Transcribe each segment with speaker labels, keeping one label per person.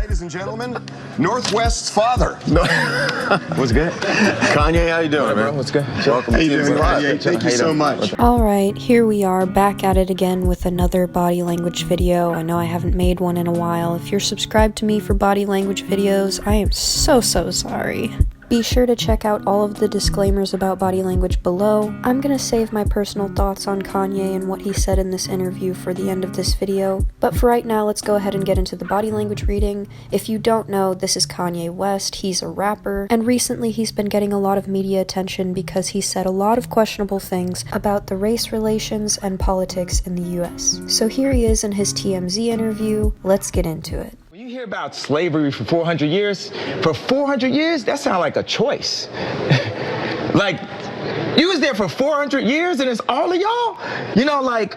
Speaker 1: ladies and gentlemen, Northwest's father.
Speaker 2: What's good? Kanye, how you doing, man?
Speaker 3: What's good?
Speaker 2: Welcome
Speaker 1: How you
Speaker 2: to
Speaker 1: doing?
Speaker 2: Kanye.
Speaker 1: Thank you so much.
Speaker 4: All right, here we are back at it again with another body language video. I know I haven't made one in a while. If you're subscribed to me for body language videos, I am so sorry. Be sure to check out all of the disclaimers about body language below. I'm gonna save my personal thoughts on Kanye and what he said in this interview for the end of this video, but for right now, let's go ahead and get into the body language reading. If you don't know, this is Kanye West. He's a rapper, and recently he's been getting a lot of media attention because he said a lot of questionable things about the race relations and politics in the US. So here he is in his TMZ interview. Let's get into it.
Speaker 3: You hear about slavery for 400 years? For 400 years? That sounds like a choice. Like, you was there for 400 years and it's all of y'all? You know, like,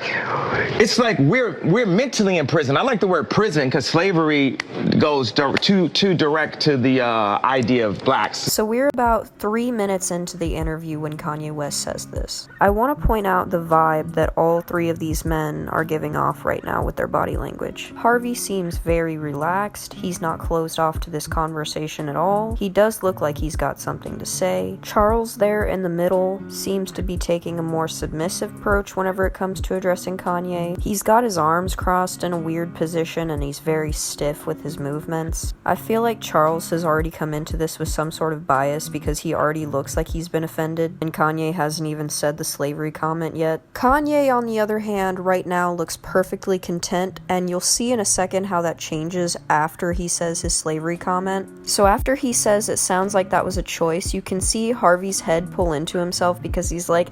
Speaker 3: it's like we're mentally in prison. I like the word prison because slavery goes too direct to the idea of blacks.
Speaker 4: So we're about 3 minutes into the interview when Kanye West says this. I want to point out the vibe that all three of these men are giving off right now with their body language. Harvey seems very relaxed. He's not closed off to this conversation at all. He does look like he's got something to say. Charles there in the middle seems to be taking a more submissive approach whenever it comes to addressing Kanye. He's got his arms crossed in a weird position and he's very stiff with his movements. I feel like Charles has already come into this with some sort of bias because he already looks like he's been offended, and Kanye hasn't even said the slavery comment yet. Kanye, on the other hand, right now looks perfectly content, and you'll see in a second how that changes after he says his slavery comment. So after he says it sounds like that was a choice, you can see Harvey's head pull into himself because he's like,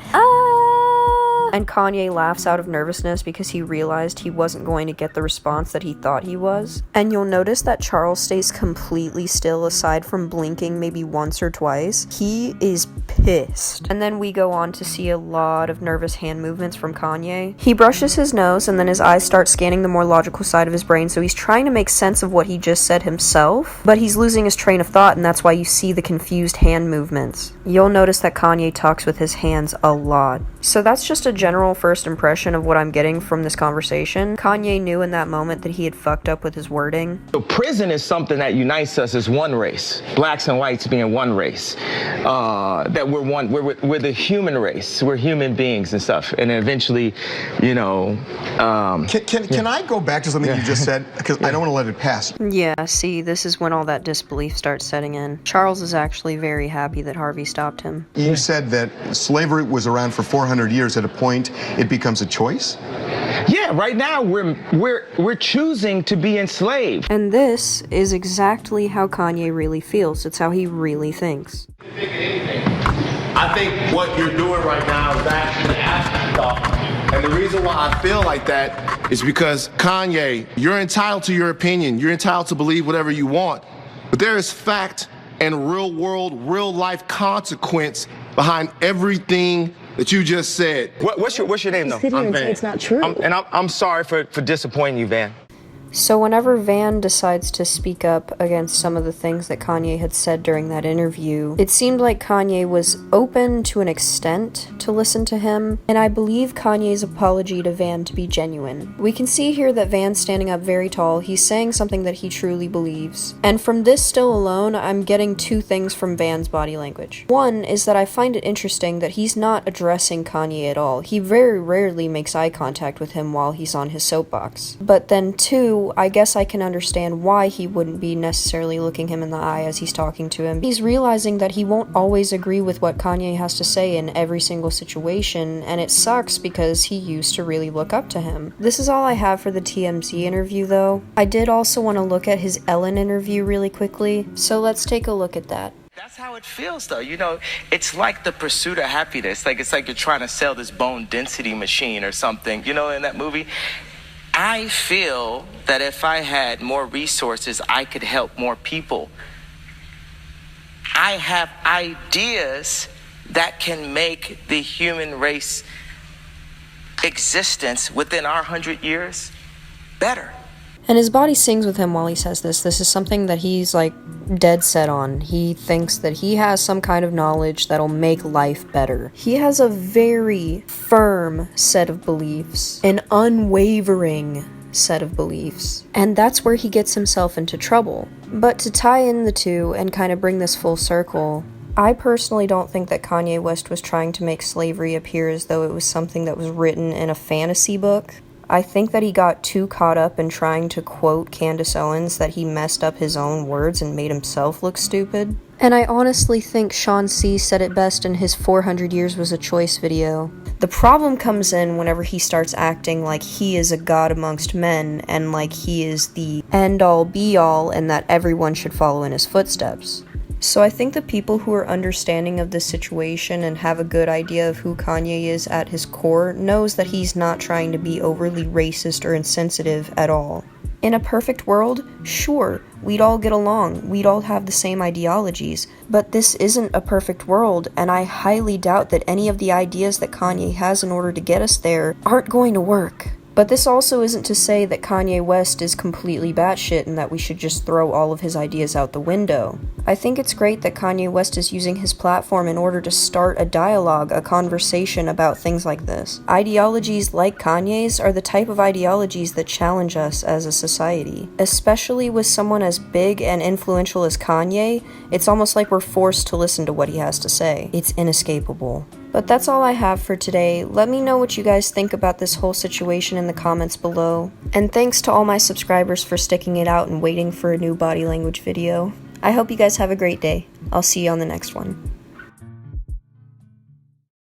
Speaker 4: and Kanye laughs out of nervousness because he realized he wasn't going to get the response that he thought he was. And you'll notice that Charles stays completely still aside from blinking maybe once or twice. He is pissed. And then we go on to see a lot of nervous hand movements from Kanye. He brushes his nose and then his eyes start scanning the more logical side of his brain, so he's trying to make sense of what he just said himself, but he's losing his train of thought, and that's why you see the confused hand movements. You'll notice that Kanye talks with his hands a lot. So that's just a general first impression of what I'm getting from this conversation. Kanye knew in that moment that he had fucked up with his wording.
Speaker 3: So prison is something that unites us as one race, blacks and whites being one race. That we're one, we're the human race, we're human beings and stuff. And then eventually, you know.
Speaker 1: Can I go back to something you just said? Because I don't want to let it pass.
Speaker 4: Yeah, see, this is when all that disbelief starts setting in. Charles is actually very happy that Harvey stopped him.
Speaker 1: You said that slavery was around for 400 years. At a point, it becomes a choice?
Speaker 3: Yeah, right now we're choosing to be enslaved.
Speaker 4: And this is exactly how Kanye really feels. It's how he really thinks.
Speaker 2: I think what you're doing right now is actually an afterthought. And the reason why I feel like that is because, Kanye, you're entitled to your opinion. You're entitled to believe whatever you want. But there is fact and real world, real life consequence behind everything that you just said.
Speaker 3: What's your name, though?
Speaker 5: I'm Van. It's not true.
Speaker 3: I'm sorry for disappointing you, Van.
Speaker 4: So whenever Van decides to speak up against some of the things that Kanye had said during that interview, it seemed like Kanye was open to an extent to listen to him, and I believe Kanye's apology to Van to be genuine. We can see here that Van's standing up very tall. He's saying something that he truly believes. And from this still alone, I'm getting two things from Van's body language. One is that I find it interesting that he's not addressing Kanye at all. He very rarely makes eye contact with him while he's on his soapbox. But then two, I guess I can understand why he wouldn't be necessarily looking him in the eye as he's talking to him. He's realizing that he won't always agree with what Kanye has to say in every single situation, and it sucks because he used to really look up to him. This is all I have for the TMZ interview, though. I did also want to look at his Ellen interview really quickly, so let's take a look at that.
Speaker 6: That's how it feels, though. You know, it's like the pursuit of happiness. Like, it's like you're trying to sell this bone density machine or something, you know, in that movie. I feel that if I had more resources, I could help more people. I have ideas that can make the human race existence within our 100 years better.
Speaker 4: And his body sings with him while he says this. This is something that he's like dead set on. He thinks that he has some kind of knowledge that'll make life better. He has a very firm set of beliefs, an unwavering set of beliefs. And that's where he gets himself into trouble. But to tie in the two and kind of bring this full circle, I personally don't think that Kanye West was trying to make slavery appear as though it was something that was written in a fantasy book. I think that he got too caught up in trying to quote Candace Owens that he messed up his own words and made himself look stupid. And I honestly think Shawn C said it best in his 400 Years Was a Choice video. The problem comes in whenever he starts acting like he is a god amongst men and like he is the end-all be-all and that everyone should follow in his footsteps. So I think the people who are understanding of this situation and have a good idea of who Kanye is at his core knows that he's not trying to be overly racist or insensitive at all. In a perfect world, sure, we'd all get along, we'd all have the same ideologies, but this isn't a perfect world, and I highly doubt that any of the ideas that Kanye has in order to get us there aren't going to work. But this also isn't to say that Kanye West is completely batshit and that we should just throw all of his ideas out the window. I think it's great that Kanye West is using his platform in order to start a dialogue, a conversation about things like this. Ideologies like Kanye's are the type of ideologies that challenge us as a society. Especially with someone as big and influential as Kanye, it's almost like we're forced to listen to what he has to say. It's inescapable. But that's all I have for today. Let me know what you guys think about this whole situation in the comments below. And thanks to all my subscribers for sticking it out and waiting for a new body language video. I hope you guys have a great day. I'll see you on the next one.